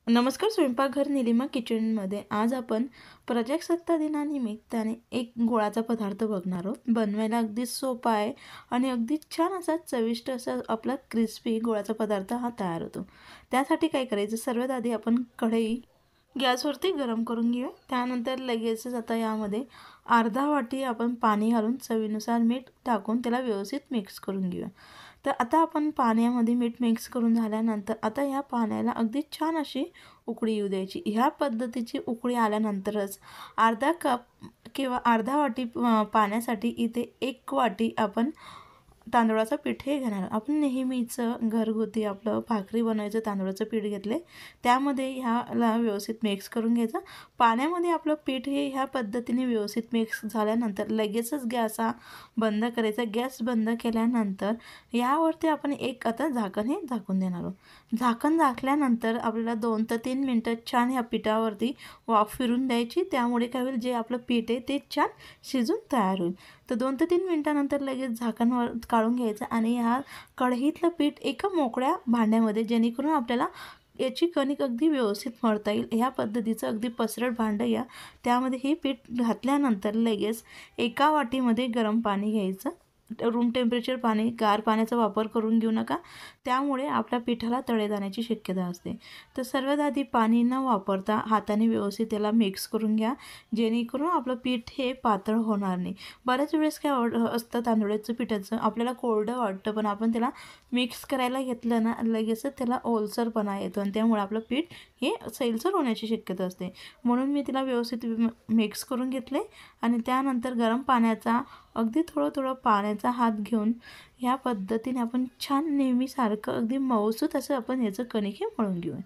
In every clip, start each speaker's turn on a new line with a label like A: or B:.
A: नमस्कार. स्वयंपाकघर निलिमा किचनमध्ये आज आपण प्रजासत्ताक दिनानिमित्ताने एक गुळाचा पदार्थ बघणार आहोत. बनवायला अगदी सोपा आहे आणि अगदी छान असा चविष्ट असा आपला क्रिस्पी गुळाचा पदार्थ हा तयार होतो. त्यासाठी काय करायचं, सर्वात आधी आपण कढई गॅसवरती गरम करून घेऊया. त्यानंतर लगेचच आता यामध्ये अर्धा वाटी आपण पाणी घालून चवीनुसार मीठ टाकून त्याला व्यवस्थित मिक्स करून घेऊया. तर आता आपण पाण्यामध्ये मीठ मिक्स करून झाल्यानंतर आता ह्या पाण्याला अगदी छान अशी उकळी येऊ द्यायची. ह्या पद्धतीची उकळी आल्यानंतरच अर्धा कप किंवा अर्धा वाटी पाण्यासाठी इथे 1 वाटी आपण तांदूळाचं पीठ हे घेणार. आपण नेहमीचं घरगुती आपलं भाकरी बनवायचं तांदूळाचं पीठ घेतले, त्यामध्ये ह्याला व्यवस्थित मिक्स करून घ्यायचं. पाण्यामध्ये आपलं पीठ हे ह्या पद्धतीने व्यवस्थित मिक्स झाल्यानंतर लगेचच गॅस बंद करायचा. गॅस बंद केल्यानंतर यावरती आपण आता झाकण हे झाकून देणार आहोत. झाकण झाकल्यानंतर आपल्याला 2 ते 3 मिनटं छान ह्या पिठावरती वाफ फिरून द्यायची. त्यामुळे काय होईल, जे आपलं पीठ आहे ते छान शिजून तयार होईल. तर 2 ते 3 मिनटानंतर लगेच झाकण काढून घ्यायचं आणि ह्या कढईतलं पीठ एका मोकळ्या भांड्यामध्ये, जेणेकरून आपल्याला याची कणिक अगदी व्यवस्थित मळता येईल, ह्या पद्धतीचं अगदी पसरट भांडं घ्या. त्यामध्ये हे पीठ घातल्यानंतर लगेच एका वाटीमध्ये गरम पाणी घ्यायचं. रूम टेम्परेचर पाणी, गार पाण्याचा वापर करून घेऊ नका, त्यामुळे आपल्या पिठाला तडे जाण्याची शक्यता असते. तर सर्वात आधी पाणी न वापरता हाताने व्यवस्थित त्याला मिक्स करून घ्या, जेणेकरून आपलं पीठ हे पातळ होणार नाही. बऱ्याच वेळेस काय असतं, तांदळाचं पिठाचं आपल्याला कोरडं वाटतं, पण आपण त्याला मिक्स करायला घेतलं ना, लगेचच त्याला ओलसरपणा येतो आणि त्यामुळे आपलं पीठ हे सैलसर होण्याची शक्यता असते. म्हणून मी तिला व्यवस्थित मिक्स करून घेतले आणि त्यानंतर गरम पाण्याचा अगदी थोडं पाण्याचा हात घेऊन ह्या पद्धतीने आपण छान नेहमीसारखं अगदी मऊसूत असं आपण याचं कणिक हे मळून घेऊया.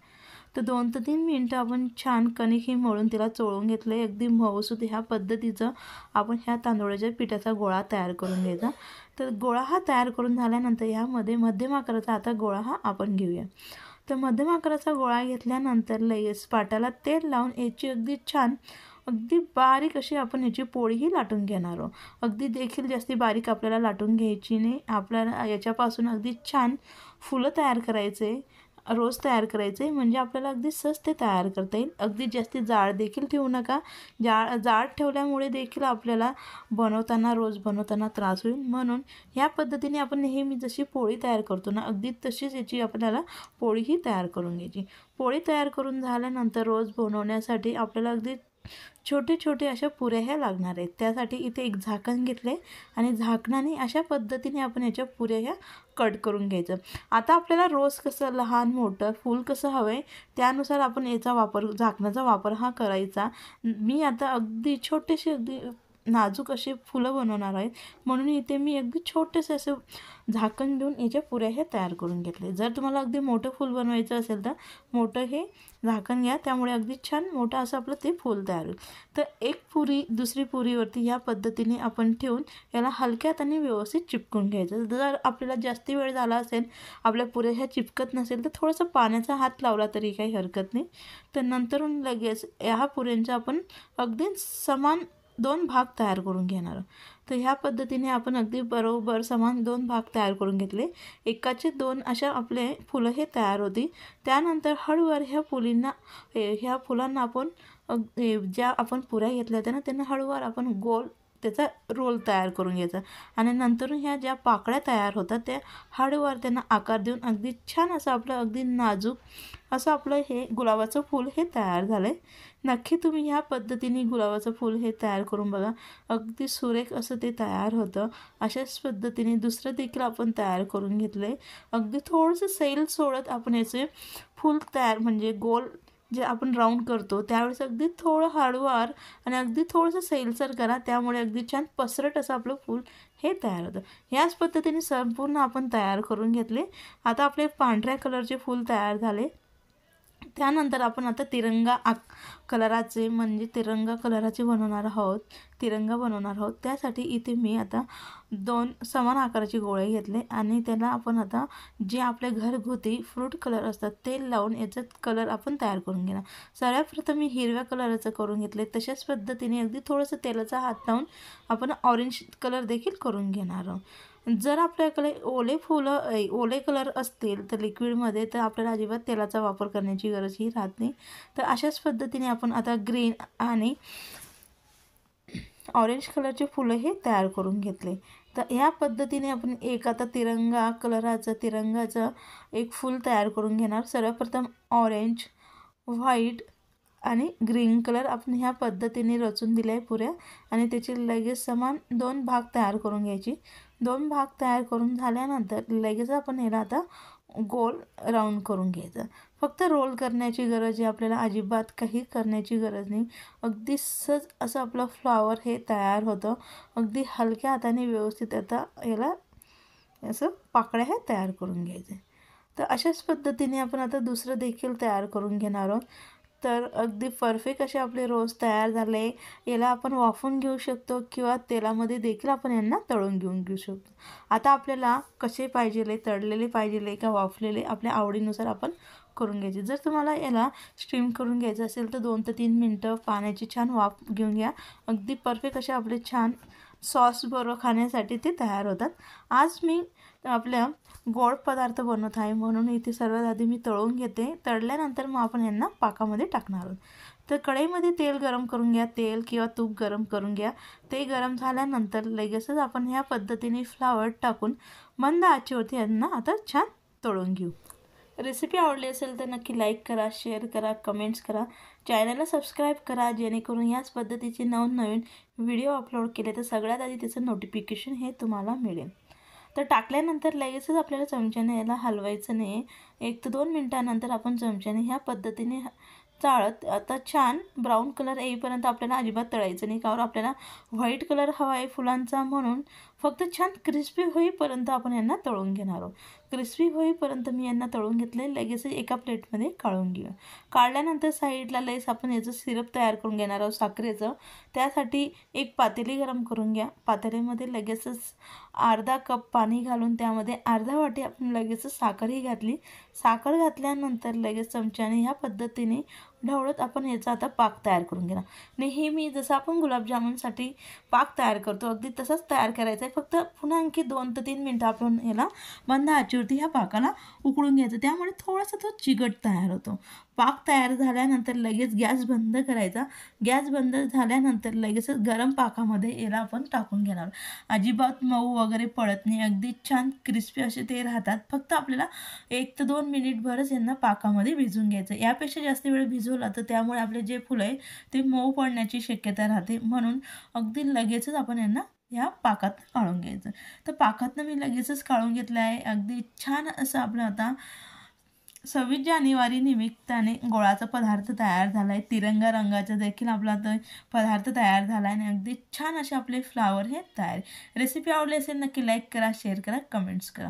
A: तर 2 ते 3 मिनटं आपण छान कणिक हे मळून तिला चोळून घेतलं आहे. अगदी मऊसूत ह्या पद्धतीचं आपण ह्या तांदूळाच्या पिठाचा गोळा तयार करून घ्यायचा. तर गोळा हा तयार करून झाल्यानंतर यामध्ये मध्यम आकाराचा आता गोळा हा आपण घेऊया. तर मध्यम आकाराचा गोळा घेतल्यानंतर लगेच पाटाला तेल लावून याची अगदी छान अगदी बारीक अशी आपण याची पोळीही लाटून घेणार आहोत. अगदी देखील जास्ती बारीक आपल्याला लाटून घ्यायची नाही. आपल्याला याच्यापासून अगदी छान फुलं तयार करायचे, रोज तयार करायचे, म्हणजे आपल्याला अगदी सहज ते तयार करता येईल. अगदी जास्ती जाड देखील ठेवू नका. जाड ठेवल्यामुळे देखील आपल्याला रोज बनवताना त्रास होईल. म्हणून ह्या पद्धतीने आपण नेहमी जशी पोळी तयार करतो ना, अगदी तशीच याची आपल्याला पोळीही तयार करून घ्यायची. पोळी तयार करून झाल्यानंतर रोज बनवण्यासाठी आपल्याला अगदी छोटे छोटे अशा पुऱ्या ह्या लागणार आहेत. त्यासाठी इथे एक झाकण घेतले आणि झाकणाने अशा पद्धतीने आपण याच्या पुऱ्या ह्या कट करून घ्यायचं. आता आपल्याला रोज कसं लहान मोठं फूल कसं हवं आहे त्यानुसार आपण झाकणाचा वापर हा करायचा. मी आता अगदी छोटेसे अगदी नाजूक असे फुलं बनवणार आहेत, म्हणून इथे मी अगदी छोटेसे असे झाकण देऊन याच्या पुऱ्या हे तयार करून घेतले. जर तुम्हाला अगदी मोठं फूल बनवायचं असेल तर मोठं हे झाकण घ्या, त्यामुळे अगदी छान मोठं असं आपलं ते फूल तयार होईल. तर एक पुरी दुसरी पुरीवरती या पद्धतीने आपण ठेवून याला हलक्या हाताने व्यवस्थित चिपकून घ्यायचं. जर आपल्याला जास्ती वेळ झाला असेल, आपल्या पुऱ्या ह्या चिपकत नसेल, तर थोडंसं पाण्याचा हात लावला तरी काही हरकत नाही. तर नंतरून लगेच ह्या पुऱ्यांचा आपण अगदी समान 2 भाग तयार करून घेणार. तर ह्या पद्धतीने आपण अगदी बरोबर समान 2 भाग तयार करून घेतले. एकाचे 2 अशा आपले फुलं हे तयार होती. त्यानंतर हळूवार ह्या फुलांना आपण ज्या आपण पुऱ्या घेतल्या होत्या ना, त्यांना हळूवार आपण गोल त्याचा रोल तयार करून घ्यायचा आणि नंतर ह्या ज्या पाकळ्या तयार होतात त्या हळूवार त्यांना आकार देऊन अगदी छान असं आपलं अगदी नाजूक असं आपलं हे गुलाबाचं फूल हे तयार झालं आहे. नक्की तुम्ही ह्या पद्धतीने गुलाबाचं फूल हे तयार करून बघा, अगदी सुरेख असं ते तयार होतं. अशाच पद्धतीने दुसरं देखील आपण तयार करून घेतलं आहे. अगदी थोडंसं सैल सोडत आपण याचे फूल तयार म्हणजे गोल जे आपण राऊंड करतो त्यावेळेस अगदी थोडं हळूवार आणि अगदी थोडंसं सैलसर करा, त्यामुळे अगदी छान पसरट असं आपलं फूल हे तयार होतं. ह्याच पद्धतीने संपूर्ण आपण तयार करून घेतले. आता आपले पांढऱ्या कलरचे फूल तयार झाले. त्यानंतर आपण आता तिरंगा कलराचे तिरंगा बनवणार आहोत. त्यासाठी इथे मी आता 2 समान आकाराचे गोळे घेतले आणि त्याला आपण आता जे आपले घरगुती फ्रूट कलर असतात तेल लावून याचा कलर आपण तयार करून घेणार. सर्वप्रथम मी हिरव्या कलराचं करून घेतले. तशाच पद्धतीने अगदी थोडंसं तेलाचा हात लावून आपण ऑरेंज कलर देखील करून घेणार आहोत. जर आपल्याकडे ओले कलर असतील तर लिक्विडमध्ये, तर आपल्याला अजिबात तेलाचा वापर करण्याची गरजही राहत नाही. तर अशाच पद्धतीने आपण आता ग्रीन आणि ऑरेंज कलरचे फुलं हे तयार करून घेतले. तर ह्या पद्धतीने आपण एक आता तिरंगाचं एक फूल तयार करून घेणार. सर्वप्रथम ऑरेंज, व्हाईट आणि ग्रीन कलर आपण ह्या पद्धतीने रचून दिले आहे पुऱ्या, आणि त्याचे लगेच समान 2 भाग तयार करून घ्यायची. 2 भाग तयार करून झाल्यानंतर लगेच आपण याला आता गोल राऊंड करून घ्यायचं. फक्त रोल करण्याची गरज आहे आपल्याला, अजिबात काही करण्याची गरज नाही. अगदी सहज असं आपलं फ्लॉवर हे तयार होतं. अगदी हलक्या हाताने व्यवस्थित आता याला असं पाकळ्या हे तयार करून घ्यायचे. तर अशाच पद्धतीने आपण आता दुसरं देखील तयार करून घेणार आहोत. तर अगदी परफेक्ट असे आपले रोज तयार झाले. याला आपण वाफवून घेऊ शकतो किंवा तेलामध्ये देखील आपण यांना तळून घेऊ शकतो. आता आपल्याला कसे पाहिजेले, तळलेले पाहिजेले का वाफलेले, आपल्या आवडीनुसार आपण करून घ्यायचे. जर तुम्हाला याला स्टीम करून घ्यायचं असेल तर 2 ते 3 मिनटं पाण्याची छान वाफ घेऊन घ्या. अगदी परफेक्ट असे आपले छान सॉसबरोबर खाण्यासाठी ते तयार होतात. आज मी आपल्या गोड पदार्थ बनवत आहे म्हणून इथे सर्वात आधी मी तळून घेते. तळल्यानंतर मग आपण यांना पाकामध्ये टाकणार आहोत. तर कढईमध्ये तेल गरम करून घ्या, तेल किंवा तूप गरम करून घ्या. ते गरम झाल्यानंतर लगेचच आपण ह्या पद्धतीने फ्लावर टाकून मंद आचेवरती यांना आता छान तळून घेऊ. रेसिपी आवडली असेल तर नक्की लाईक करा, शेअर करा, कमेंट्स करा, चॅनलला सबस्क्राईब करा, जेणेकरून याच पद्धतीचे नवनवीन व्हिडिओ अपलोड केले तर सगळ्यात आधी त्याचं नोटिफिकेशन हे तुम्हाला मिळेल. तर टाकल्यानंतर लगेचच आपल्याला चमच्याने याला हलवायचं नाही. 1 ते 2 मिनटानंतर आपण चमच्याने ह्या पद्धतीने चाळत आता छान ब्राऊन कलर येईपर्यंत आपल्याला अजिबात तळायचं नाही, कारण आपल्याला व्हाईट कलर हवा आहे फुलांचा, म्हणून फक्त छान क्रिस्पी होईपर्यंत आपण यांना तळून घेणार आहोत. क्रिस्पी होईपर्यंत मी यांना तळून घेतले. लगेच एका प्लेटमध्ये काढून घेऊ. काढल्यानंतर साईडला लगेच आपण याचं सिरप तयार करून घेणार आहोत साखरेचं. त्यासाठी एक पातेली गरम करून घ्या. पातेलीमध्ये लगेचच अर्धा कप पाणी घालून त्यामध्ये अर्धा वाटी आपण लगेचच साखरही घातली. साखर घातल्यानंतर लगेच चमच्याने ह्या पद्धतीने ढवळत आपण याचा आता पाक तयार करून घेणार. नेहमी जसं आपण गुलाबजामुनसाठी पाक तयार करतो अगदी तसंच तयार करायचं आहे. फक्त पुन्हा आणखी 2 ते 3 मिनटं आपण याला मंद आचेवरती ह्या पाकाला उकळून घ्यायचं. त्यामुळे थोडासा तो चिकट तयार होतो. पाक तयार झाल्यानंतर लगेच गॅस बंद करायचा. गॅस बंद झाल्यानंतर लगेचच गरम पाकामध्ये याला आपण टाकून घेणार. अजिबात मऊ वगैरे पडत नाही, अगदी छान क्रिस्पी असे ते राहतात. फक्त आपल्याला 1 ते 2 मिनिटभरच यांना पाकामध्ये भिजवून घ्यायचं. यापेक्षा जास्त वेळ भिजवला तर त्यामुळे आपले जे फुलं आहे ते मऊ पडण्याची शक्यता राहते, म्हणून अगदी लगेचच आपण यांना ह्या पाकात काढून घ्यायचं. तर पाकातनं मी लगेचच काढून घेतलं आहे. अगदी छान असं आपलं आता 26 जानेवारी निमित्ताने गोळाचा पदार्थ तयार झाला आहे. तिरंगा रंगाचा देखील आपला तो पदार्थ तयार झाला आहे आणि अगदी छान असे आपले फ्लावर हे तयार. रेसिपी आवडली असेल नक्की लाईक करा, शेअर करा, कमेंट्स करा.